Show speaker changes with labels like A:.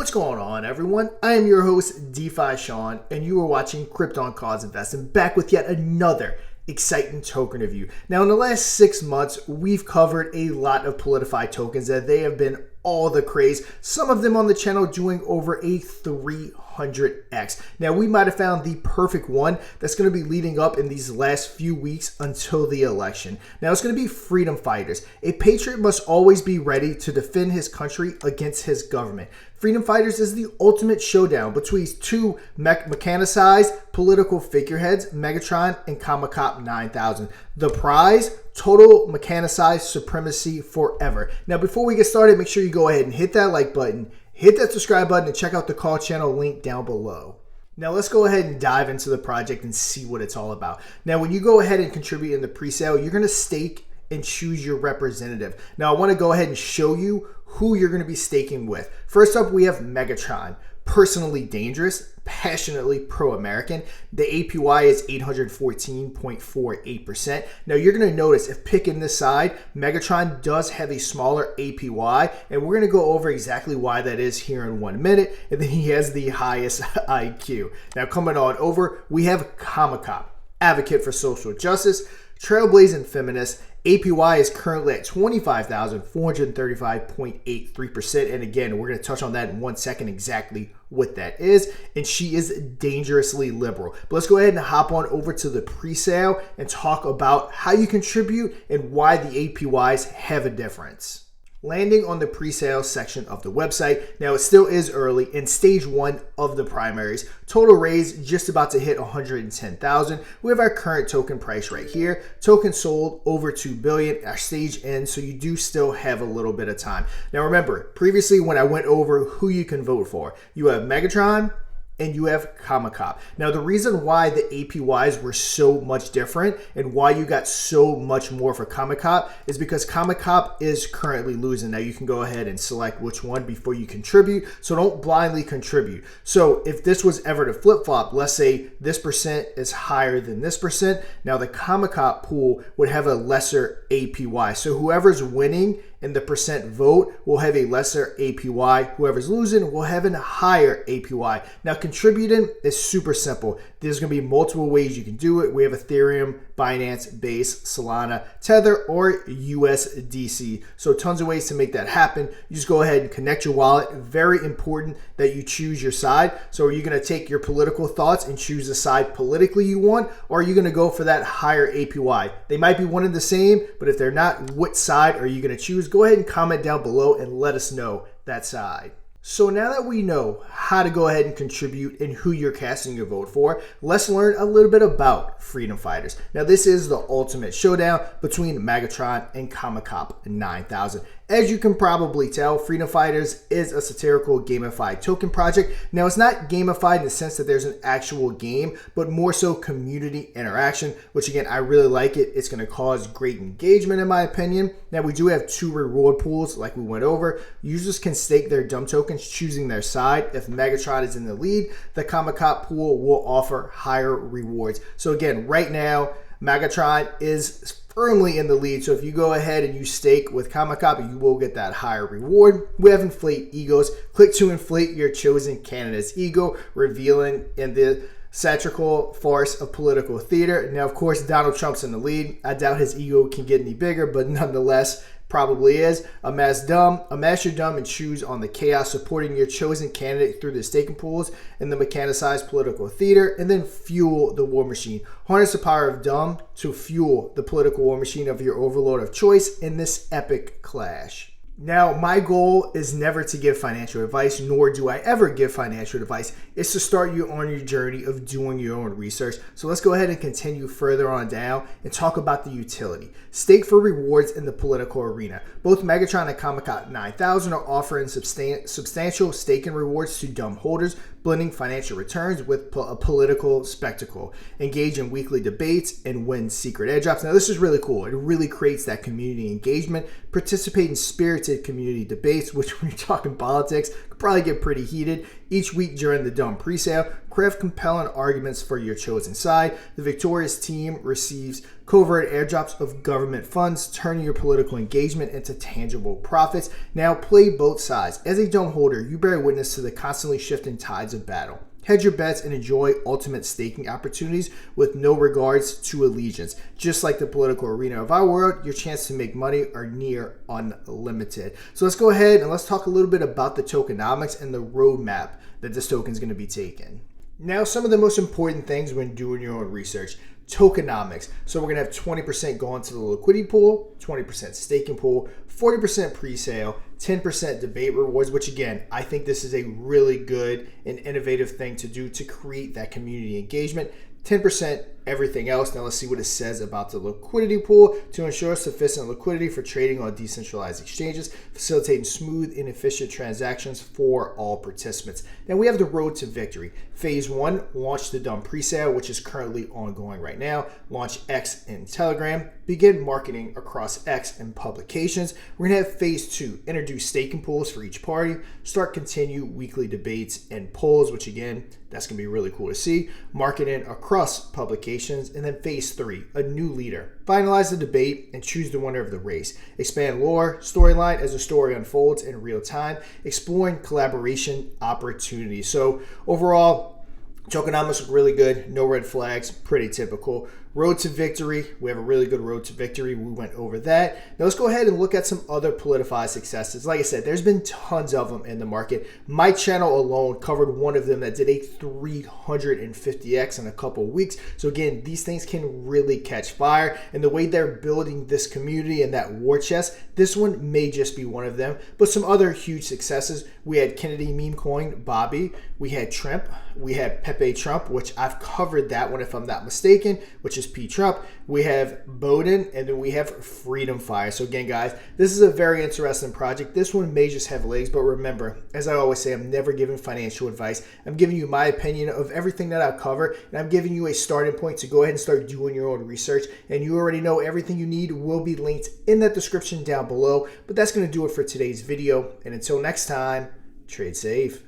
A: What's going on, everyone? I am your host, DeFi Sean, and you are watching Krypton Cause Investing, back with yet another exciting token review. Now, in the last 6 months, we've covered a lot of PolitiFi tokens that they have been all the craze. Some of them on the channel doing over a 300x. Now, we might have found the perfect one that's going to be leading up in these last few weeks until the election. Now, it's going to be Freedom Fighters. A patriot must always be ready to defend his country against his government. Freedom Fighters is the ultimate showdown between two mechanized political figureheads, Megatron and Kamacop 9000. The prize, total mechanized supremacy forever. Now, before we get started, make sure you go ahead and hit that like button, hit that subscribe button, and check out the call channel link down below. Now, let's go ahead and dive into the project and see what it's all about. Now, when you go ahead and contribute in the pre-sale, you're going to stake and choose your representative. Now, I want to go ahead and show you who you're going to be staking with. First up, we have Megatron. Personally dangerous, passionately pro-American. The APY is 814.48%. Now, you're going to notice if picking this side, Megatron does have a smaller APY, and we're going to go over exactly why that is here in 1 minute. And then he has the highest IQ. Now, coming on over, we have Kamacop, advocate for social justice, trailblazing feminist. APY is currently at 25,435.83%. And again, we're going to touch on that in 1 second exactly what that is. And she is dangerously liberal. But let's go ahead and hop on over to the pre-sale and talk about how you contribute and why the APYs have a difference. Landing on the pre-sale section of the website. Now, it still is early in stage 1 of the primaries. Total raise just about to hit 110,000. We have our current token price right here. Token sold over 2 billion. Our stage ends, so you do still have a little bit of time. Now, remember, previously when I went over who you can vote for, you have Megatron and you have Kamacop. Now, the reason why the APYs were so much different and why you got so much more for Kamacop is because Kamacop is currently losing. Now, you can go ahead and select which one before you contribute, so don't blindly contribute. So if this was ever to flip-flop, let's say this percent is higher than this percent, now the Kamacop pool would have a lesser APY. So whoever's winning in the percent vote will have a lesser APY. Whoever's losing will have a higher APY. Now, contributing is super simple. There's going to be multiple ways you can do it. We have Ethereum, Binance, Base, Solana, Tether, or USDC. So tons of ways to make that happen. You just go ahead and connect your wallet. Very important that you choose your side. So are you going to take your political thoughts and choose the side politically you want, or are you going to go for that higher APY? They might be one and the same, but if they're not, what side are you going to choose? Go ahead and comment down below and let us know that side. So now that we know how to go ahead and contribute and who you're casting your vote for, let's learn a little bit about Freedom Fighters. Now, this is the ultimate showdown between Magatron and Kamacop 9000. As you can probably tell, Freedom Fighters is a satirical gamified token project. Now, it's not gamified in the sense that there's an actual game, but more so community interaction, which again, I really like it. It's going to cause great engagement in my opinion. Now, we do have 2 reward pools like we went over. Users can stake their dumb tokens choosing their side. If Megatron is in the lead, the Kamacop pool will offer higher rewards. So again, right now, Magatron is firmly in the lead. So if you go ahead and you stake with Kamacop, you will get that higher reward. We have inflate egos. Click to inflate your chosen candidate's ego, revealing in the satirical farce of political theater. Now, of course, Donald Trump's in the lead. I doubt his ego can get any bigger, but nonetheless, probably is. Amass your dumb and choose on the chaos, supporting your chosen candidate through the staking pools and the mechanized political theater, and then fuel the war machine. Harness the power of dumb to fuel the political war machine of your overlord of choice in this epic clash. Now, my goal is never to give financial advice, nor do I ever give financial advice. It's to start you on your journey of doing your own research. So let's go ahead and continue further on down and talk about the utility. Stake for rewards in the political arena. Both Megatron and Kamacop 9000 are offering substantial staking rewards to dumb holders, blending financial returns with a political spectacle. Engage in weekly debates and win secret airdrops. Now, this is really cool. It really creates that community engagement. Participate in spirited community debates, which when you're talking politics, could probably get pretty heated. Each week during the dumb presale, craft compelling arguments for your chosen side. The victorious team receives covert airdrops of government funds, turning your political engagement into tangible profits. Now play both sides. As a dumb holder, you bear witness to the constantly shifting tides of battle. Hedge your bets and enjoy ultimate staking opportunities with no regards to allegiance. Just like the political arena of our world, your chance to make money are near unlimited. So let's go ahead and let's talk a little bit about the tokenomics and the roadmap that this token is going to be taking. Now, some of the most important things when doing your own research. Tokenomics. So we're going to have 20% going to the liquidity pool, 20% staking pool, 40% pre-sale, 10% debate rewards, which again, I think this is a really good and innovative thing to do to create that community engagement. 10% everything else. Now let's see what it says about the liquidity pool. To ensure sufficient liquidity for trading on decentralized exchanges, facilitating smooth and efficient transactions for all participants. Now we have the road to victory. Phase 1, launch the dumb presale, which is currently ongoing right now. Launch X in Telegram. Begin marketing across X and publications. We're going to have phase 2, introduce staking pools for each party. Start continue weekly debates and polls, which again, that's going to be really cool to see. Marketing across publications. And then phase 3, a new leader. Finalize the debate and choose the winner of the race. Expand lore, storyline as the story unfolds in real time. Exploring collaboration opportunities. So overall, tokenomics look really good. No red flags, pretty typical. Road to victory. We have a really good road to victory. We went over that. Now let's go ahead and look at some other politicized successes. Like I said, there's been tons of them in the market. My channel alone covered one of them that did a 350x in a couple of weeks. So again, these things can really catch fire. And the way they're building this community and that war chest, this one may just be one of them. But some other huge successes, we had Kennedy meme coin, Bobby. We had Trump. We had Pepe Trump, which I've covered that one if I'm not mistaken, which is P. Trump. We have Bowden, and then we have Freedom Fighters. So again, guys, this is a very interesting project. This one may just have legs, but remember, as I always say, I'm never giving financial advice. I'm giving you my opinion of everything that I've covered, and I'm giving you a starting point to go ahead and start doing your own research. And you already know everything you need will be linked in that description down below. But that's going to do it for today's video. And until next time, trade safe.